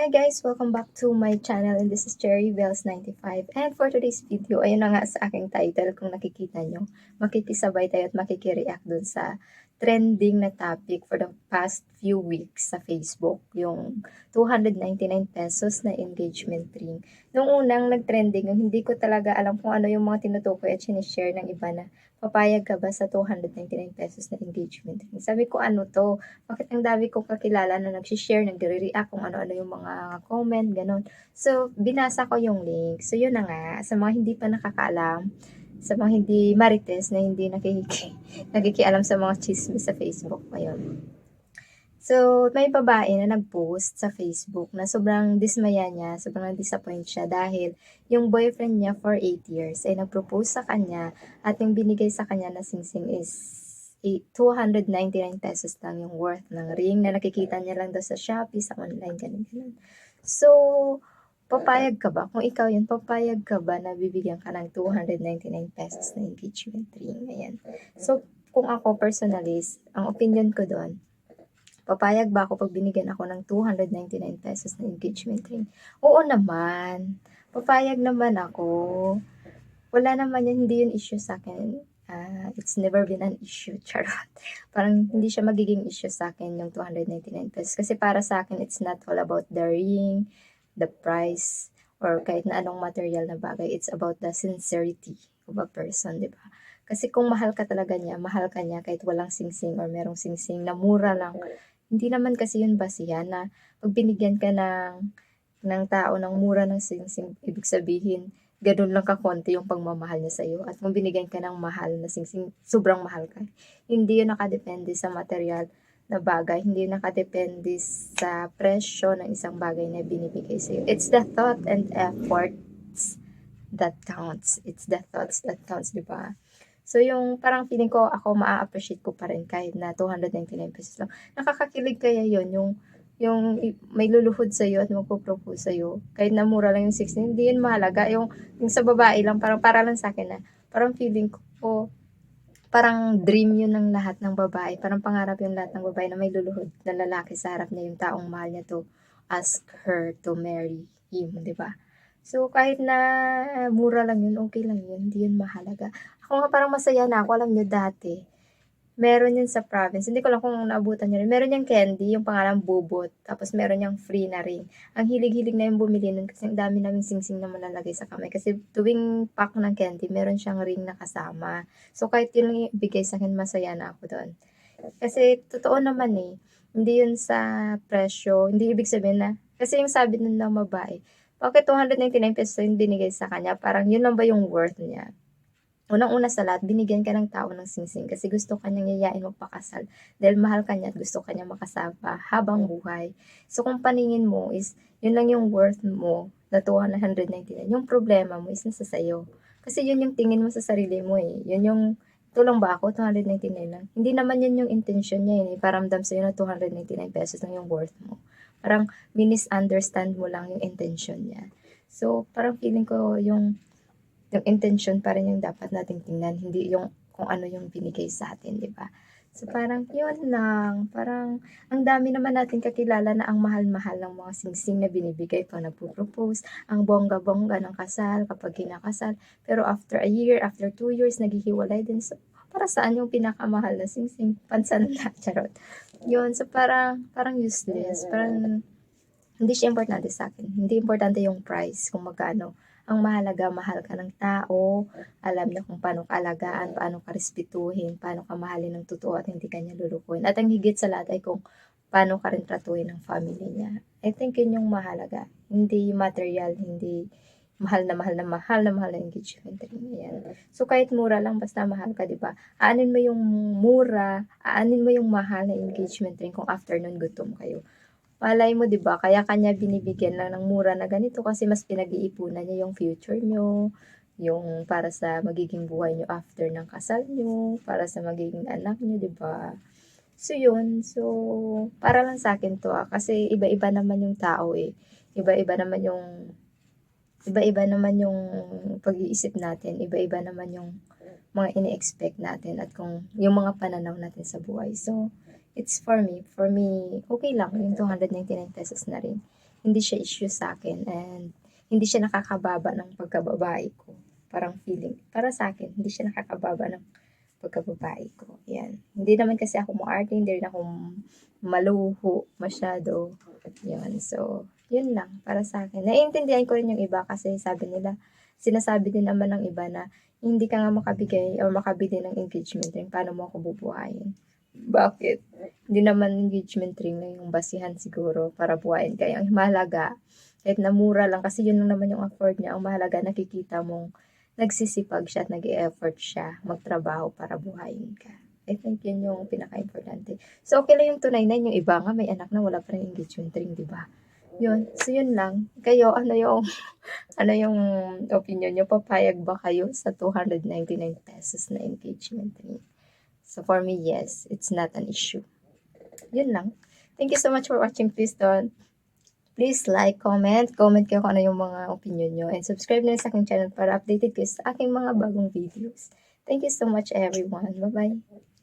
Hi guys! Welcome back to my channel and this is Cherry Bells 95. And for today's video, ayun na nga sa aking title kung nakikita nyo. Makikisabay tayo at makikireact dun sa trending na topic for the past few weeks sa Facebook. Yung 299 pesos na engagement ring. Nung unang nag-trending, yung hindi ko talaga alam kung ano yung mga tinutukoy at sinishare ng iba na papayag ka ba sa 299 pesos na engagement ring. Sabi ko ano to? Bakit ang dami kong kakilala na nag-share, nagre-react kung ano-ano yung mga comment, gano'n. So, binasa ko yung link. So, yun na nga, sa mga hindi pa nakakaalam, sa mga hindi marites na hindi nakikialam sa mga chismis sa Facebook ngayon. So, may babae na nag-post sa Facebook na sobrang dismaya niya, sobrang disappoint siya dahil yung boyfriend niya for 8 years ay nag-propose sa kanya at yung binigay sa kanya na singsing is 299 pesos lang yung worth ng ring na nakikita niya lang daw sa Shopee, sa online, ganun. So, papayag ka ba? Kung ikaw yun, papayag ka ba na bibigyan ka ng 299 pesos na engagement ring? Ayan. So, kung ako personally, ang opinion ko doon, papayag ba ako pag binigyan ako ng 299 pesos na engagement ring? Oo naman. Papayag naman ako. Wala naman yan, hindi yun issue sa akin. It's never been an issue, charot. Parang hindi siya magiging issue sa akin yung 299 pesos. Kasi para sa akin, it's not all about the ring, the price, or kahit na anong material na bagay. It's about the sincerity of a person, di ba? Kasi kung mahal ka talaga niya, mahal ka niya kahit walang singsing or merong singsing na mura lang. Hindi naman kasi yun basihan na pag binigyan ka ng tao ng mura ng singsing, ibig sabihin, ganun lang kakonti yung pagmamahal niya sa'yo. At kung binigyan ka ng mahal na singsing, sobrang mahal ka. Hindi yun nakadepende sa material na bagay. Hindi yun nakadepende sa presyo ng isang bagay na binibigay sa'yo. It's the thought and efforts that counts. It's the thoughts that counts, di ba? So, yung parang feeling ko, ako maa-appreciate ko pa rin kahit na 299 pesos lang. Nakakakilig kaya yun, yung may luluhod sa'yo at magpo-propose sa'yo. Kahit na mura lang yung 16, hindi yun mahalaga. Yung sa babae lang, parang para lang sa akin na, parang feeling ko, parang dream yun ng lahat ng babae. Parang pangarap yung lahat ng babae na may luluhod na lalaki sa harap niya, yung taong mahal niya to ask her to marry him, di ba? So, kahit na mura lang yun, okay lang yun, hindi yun mahalaga. Ako nga parang masaya na ako, alam nyo dati, meron yun sa province, hindi ko lang kung naabutan nyo rin, meron yung candy, yung pangalan Bubot, tapos meron yung free na ring. Ang hilig-hilig na yung bumili nun kasi ang dami naming singsing na malalagay sa kamay. Kasi tuwing pack ng candy, meron siyang ring na kasama. So, kahit yun lang yung ibigay sa akin, masaya na ako doon. Kasi, totoo naman eh, hindi yun sa presyo, hindi ibig sabihin na, kasi yung sabi nun ng babae, bakit 299 pesos yung binigay sa kanya? Parang yun lang ba yung worth niya? Unang-una sa lahat, binigyan ka ng tao ng singsing kasi gusto ka niyang yayain magpakasal dahil mahal ka niya at gusto ka niya makasama habang buhay. So, kung paningin mo is, yun lang yung worth mo na 299, yung problema mo is nasa sayo. Kasi yun yung tingin mo sa sarili mo eh. Yun yung, ito lang ba ako, 299 lang. Hindi naman yun yung intention niya eh. Paramdam sa'yo na 299 pesos lang yung worth mo. Parang misunderstand mo lang yung intention niya. So, parang feeling ko yung intention pa rin yung dapat nating tingnan, hindi yung kung ano yung binigay sa atin, di ba? So, parang yun lang. Parang ang dami naman natin kakilala na ang mahal-mahal ng mga singsing na binibigay pag nagpo-propose, ang bongga-bongga ng kasal kapag kinakasal. Pero after a year, after 2 years, naghihiwalay din. So, para saan yung pinakamahal na singsing? Pansan na, charot. Yun, so parang useless. Parang hindi siya importante sa akin. Hindi importante yung price, kung magkano. Ang mahalaga, mahal ka ng tao, alam niya kung paano ka alagaan, paano ka respetuhin, paano ka mahalin ng totoo at hindi ka niya lulukuhin. At ang higit sa lahat ay kung paano ka rin tratuhin ng family niya. I think yun yung mahalaga. Hindi material, hindi mahal na mahal na mahal na mahal na engagement ring. Ayan. So, kahit mura lang, basta mahal ka, di ba? Aanin mo yung mura, aanin mo yung mahal na engagement ring kung after nun gutom kayo. Malay mo 'di ba, kaya kanya binibigyan lang ng mura na ganito kasi mas pinag-iipunan niya yung future niyo, yung para sa magiging buhay niyo after ng kasal niyo, para sa magiging anak niyo, 'di ba? So yun, so para lang sa akin 'to, kasi iba-iba naman yung tao, eh. Iba-iba naman yung iba-iba naman yung pag-iisip natin, iba-iba naman yung mga ini-expect natin at kung yung mga pananaw natin sa buhay. So, it's for me, okay lang yung 299 pesos na rin. hindi siya issue sa akin and hindi siya nakakababa ng pagkababae ko. Parang feeling, para sa akin, hindi siya nakakababa ng pagkababae ko. Yan. Hindi naman kasi ako maarte, hindi rin ako maluho masyado. Yun. So, yun lang para sa akin. Naiintindihan ko rin yung iba kasi sinasabi din naman ng iba na hindi ka nga makabigay or makabili ng engagement ring, paano mo ako bubuhayin? Bakit? Hindi naman engagement ring na yung basihan siguro para buhayin kayo. Ang mahalaga, kahit na mura lang, kasi yun lang naman yung afford niya. Ang mahalaga, nakikita mong nagsisipag siya at nag-e-effort siya magtrabaho para buhayin ka. I think yun yung pinaka-importante. So, okay lang yung tunay na yung iba nga may anak na wala pa rin engagement ring, di ba? Yun. So, yun lang. Kayo, ano yung opinion nyo? Papayag ba kayo sa 299 pesos na engagement ring? So, for me, yes, it's not an issue. Yun lang. Thank you so much for watching. Please like, comment kayo kung ano yung mga opinion nyo, and subscribe na rin sa aking channel para updated kayo sa aking mga bagong videos. Thank you so much everyone. Bye-bye.